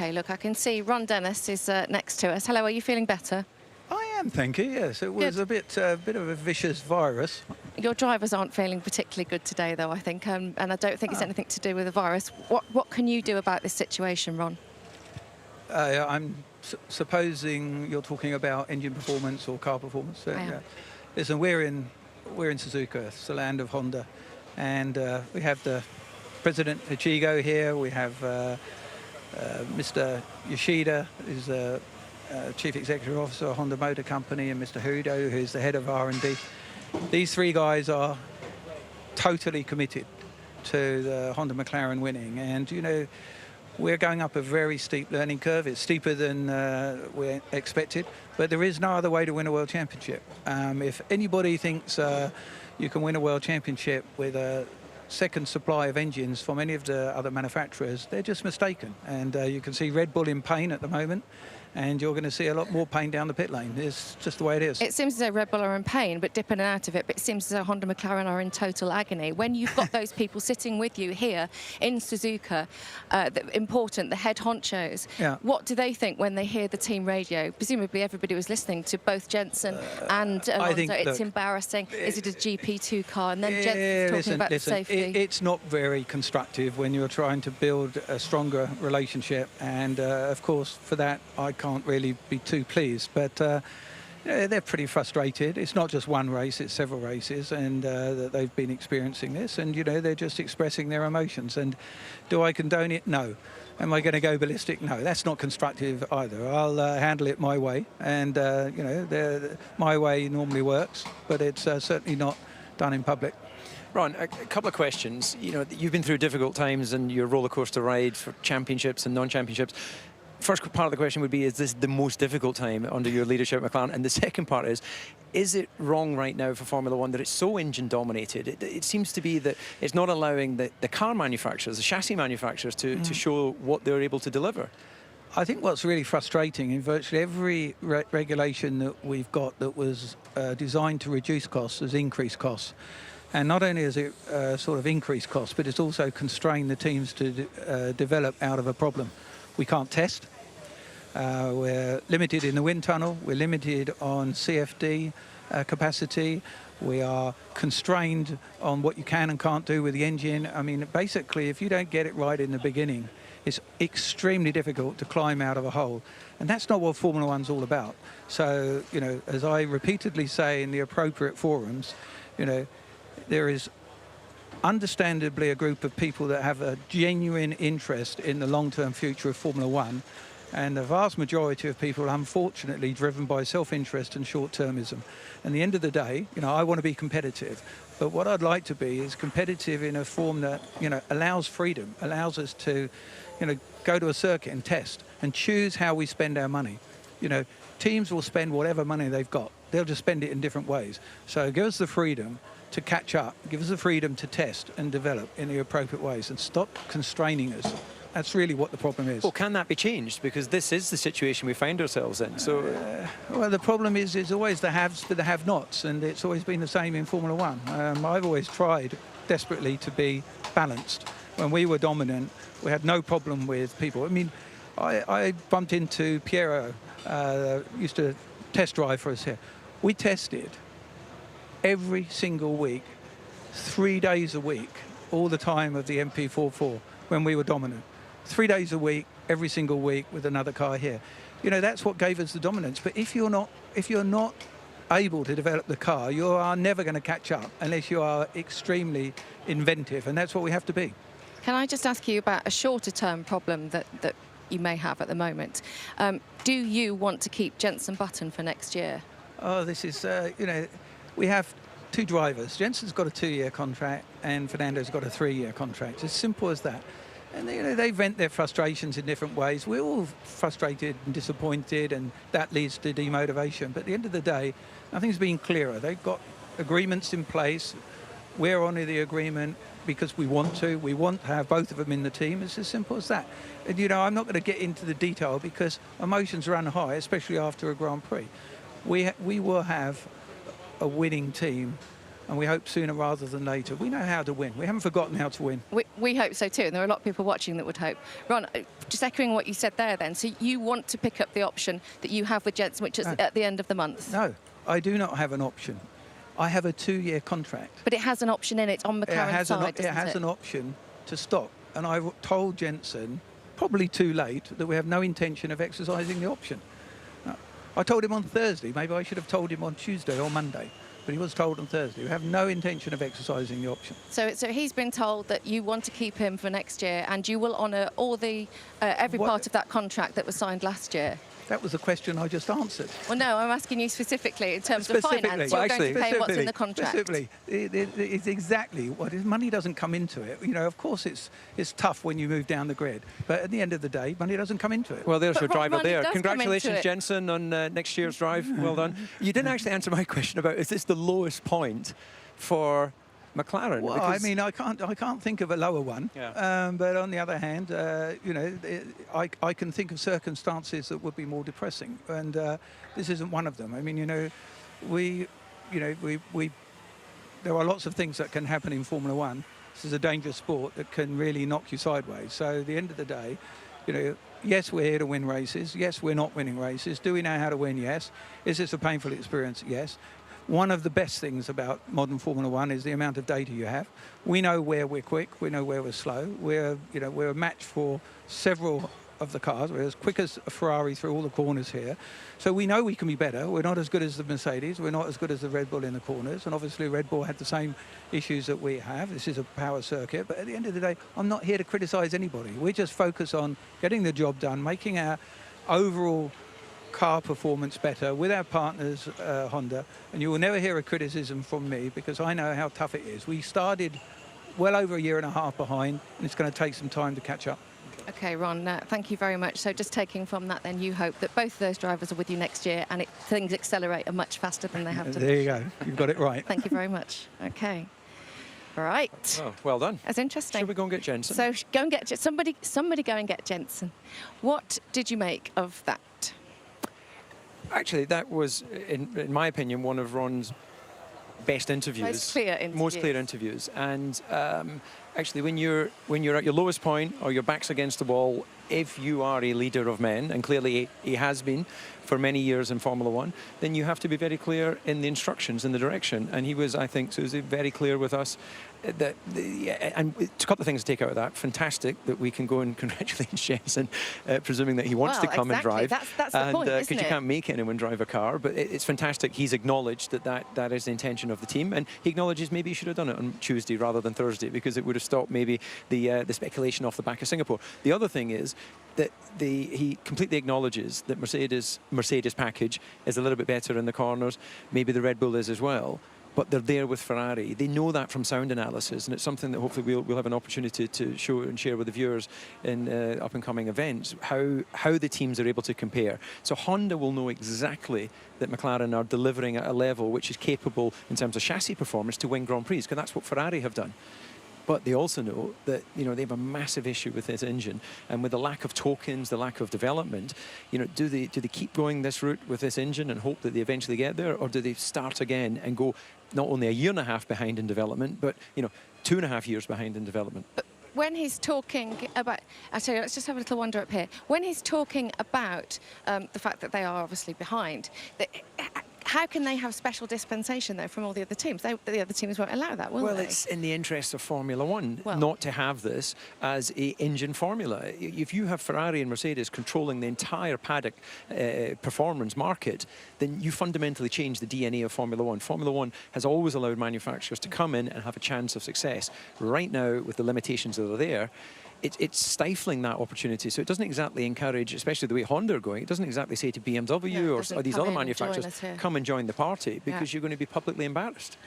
Okay, look, I can see Ron Dennis is next to us. Hello, are you feeling better? I am, thank you. Yes, it was a bit of a vicious virus. Your drivers aren't feeling particularly good today, though, I think, and I don't think it's anything to do with the virus. What can you do about this situation, Ron? I'm supposing you're talking about engine performance or car performance. Listen, we're in Suzuka, it's the land of Honda, and we have the President Ichigo here. We have Mr. Yoshida, who's the Chief Executive Officer of Honda Motor Company, and Mr. Hudo, who's the head of R&D. These three guys are totally committed to the Honda McLaren winning, and you know, we're going up a very steep learning curve. It's steeper than we expected, but there is no other way to win a world championship. If anybody thinks you can win a world championship with a second supply of engines from any of the other manufacturers, they're just mistaken. And you can see Red Bull in pain at the moment, and you're going to see a lot more pain down the pit lane. It's just the way it is. It seems as though Red Bull are in pain, but dipping out of it. But it seems as though Honda McLaren are in total agony. When you've got those people sitting with you here in Suzuka, the head honchos, what do they think when they hear the team radio? Presumably everybody was listening to both Jenson and Alonso. I think, it's embarrassing. Is it a GP2 car? And then Jenson's talking about the safety. It's not very constructive when you're trying to build a stronger relationship. And, of course, for that, I can't really be too pleased, but they're pretty frustrated. It's not just one race, it's several races, and that they've been experiencing this, and you know, they're just expressing their emotions. And do I condone it? No. Am I going to go ballistic? No, that's not constructive either. I'll handle it my way, and you know, my way normally works, but it's certainly not done in public. Ron, a couple of questions. You know, you've been through difficult times and your roller coaster ride for championships and non-championships. First part of the question would be, is this the most difficult time under your leadership at McLaren? And the second part is it wrong right now for Formula One that it's so engine dominated? It seems to be that it's not allowing the car manufacturers, the chassis manufacturers to show what they're able to deliver. I think what's really frustrating in virtually every regulation that we've got that was designed to reduce costs has increased costs. And not only has it sort of increased costs, but it's also constrained the teams to develop out of a problem. We can't test. We're limited in the wind tunnel. We're limited on CFD capacity. We are constrained on what you can and can't do with the engine. I mean, basically, if you don't get it right in the beginning, it's extremely difficult to climb out of a hole. And that's not what Formula One's all about. So, you know, as I repeatedly say in the appropriate forums, you know, there is understandably a group of people that have a genuine interest in the long-term future of Formula One, and the vast majority of people, unfortunately, driven by self-interest and short-termism. And at the end of the day, you know, I want to be competitive, but what I'd like to be is competitive in a form that, you know, allows freedom, allows us to, you know, go to a circuit and test and choose how we spend our money. You know, teams will spend whatever money they've got. They'll just spend it in different ways. So give us the freedom to catch up, give us the freedom to test and develop in the appropriate ways and stop constraining us. That's really what the problem is. Well, can that be changed? Because this is the situation we find ourselves in. So, well, the problem is always the haves but the have-nots, and it's always been the same in Formula One. I've always tried desperately to be balanced. When we were dominant, we had no problem with people. I mean, I bumped into Piero, used to test drive for us here. We tested every single week, 3 days a week, all the time of the MP44 when we were dominant. 3 days a week, every single week with another car here. You know, that's what gave us the dominance. But if you're not able to develop the car, you are never going to catch up unless you are extremely inventive, and that's what we have to be. Can I just ask you about a shorter-term problem that you may have at the moment? Do you want to keep Jenson Button for next year? Oh, this is, you know, we have two drivers. Jenson's got a 2-year contract and Fernando's got a 3-year contract. It's as simple as that. And you know, they vent their frustrations in different ways. We're all frustrated and disappointed, and that leads to demotivation. But at the end of the day, nothing's been clearer. They've got agreements in place. We're on the agreement because we want to. We want to have both of them in the team. It's as simple as that. And you know, I'm not going to get into the detail because emotions run high, especially after a Grand Prix. We will have a winning team and we hope sooner rather than later. We know how to win. We haven't forgotten how to win. We hope so too, and there are a lot of people watching that would hope. Ron, just echoing what you said there then, so you want to pick up the option that you have with Jenson, which is at the end of the month? No, I do not have an option. I have a 2-year contract. But it has an option in it on McLaren's side, doesn't it? It has an option to stop, and I told Jenson, probably too late, that we have no intention of exercising the option. I told him on Thursday. Maybe I should have told him on Tuesday or Monday. But he was told on Thursday. We have no intention of exercising the option. So he's been told that you want to keep him for next year, and you will honour all the every part of that contract that was signed last year. That was the question I just answered. Well, no, I'm asking you specifically in terms of finance. You're going to pay what's in the contract. Specifically, it's exactly what is. Money doesn't come into it. You know, of course, it's tough when you move down the grid, but at the end of the day, money doesn't come into it. Well, there's but your driver there. Congratulations, it. Jenson, on next year's drive. Well done. You didn't actually answer my question about, is this the lowest point for McLaren? Well, I mean, I can't think of a lower one. Yeah. But on the other hand, you know, I can think of circumstances that would be more depressing, and this isn't one of them. I mean, you know, there are lots of things that can happen in Formula One. This is a dangerous sport that can really knock you sideways. So at the end of the day, you know, yes, we're here to win races. Yes, we're not winning races. Do we know how to win? Yes. Is this a painful experience? Yes. One of the best things about modern Formula One is the amount of data you have. We know where we're quick. We know where we're slow. We're a match for several of the cars. We're as quick as a Ferrari through all the corners here. So we know we can be better. We're not as good as the Mercedes. We're not as good as the Red Bull in the corners. And obviously Red Bull had the same issues that we have. This is a power circuit. But at the end of the day, I'm not here to criticise anybody. We just focus on getting the job done, making our overall car performance better with our partners, Honda. And you will never hear a criticism from me because I know how tough it is. We started well over a year and a half behind, and it's going to take some time to catch up. Okay, Ron, thank you very much. So just taking from that, then, you hope that both of those drivers are with you next year and things accelerate much faster than they have to. There you go. You've got it right. Thank you very much. Okay. All right. Oh, well done. That's interesting. Should we go and get Jenson? So go and get somebody go and get Jenson. What did you make of that? Actually, that was, in my opinion, one of Ron's best interviews. Most clear interviews. And actually, when you're at your lowest point or your back's against the wall, if you are a leader of men, and clearly he has been for many years in Formula One, then you have to be very clear in the instructions, in the direction. And he was, I think, Susie, very clear with us. And a couple of things to take out of that. Fantastic that we can go and congratulate Jenson, presuming that he wants to come and drive. That's the point, isn't it? Because you can't make anyone drive a car. But it's fantastic. He's acknowledged that is the intention of the team. And he acknowledges maybe he should have done it on Tuesday rather than Thursday, because it would have stopped maybe the speculation off the back of Singapore. The other thing is that he completely acknowledges that Mercedes package is a little bit better in the corners. Maybe the Red Bull is as well. But they're there with Ferrari. They know that from sound analysis, and it's something that hopefully we'll have an opportunity to show and share with the viewers in up-and-coming events, how the teams are able to compare. So Honda will know exactly that McLaren are delivering at a level which is capable in terms of chassis performance to win Grand Prix, because that's what Ferrari have done. But they also know that, you know, they have a massive issue with this engine, and with the lack of tokens, the lack of development, you know, do they keep going this route with this engine and hope that they eventually get there, or do they start again and go not only a year and a half behind in development, but, you know, 2.5 years behind in development? But when he's talking about, I tell you, let's just have a little wander up here. When he's talking about the fact that they are obviously behind, how can they have special dispensation, though, from all the other teams? The other teams won't allow that, will they? Well, it's in the interest of Formula One not to have this as an engine formula. If you have Ferrari and Mercedes controlling the entire paddock performance market, then you fundamentally change the DNA of Formula One. Formula One has always allowed manufacturers to come in and have a chance of success. Right now, with the limitations that are there, it's stifling that opportunity. So it doesn't exactly encourage, especially the way Honda are going, it doesn't exactly say to BMW or these other manufacturers, come and join the party, because you're going to be publicly embarrassed.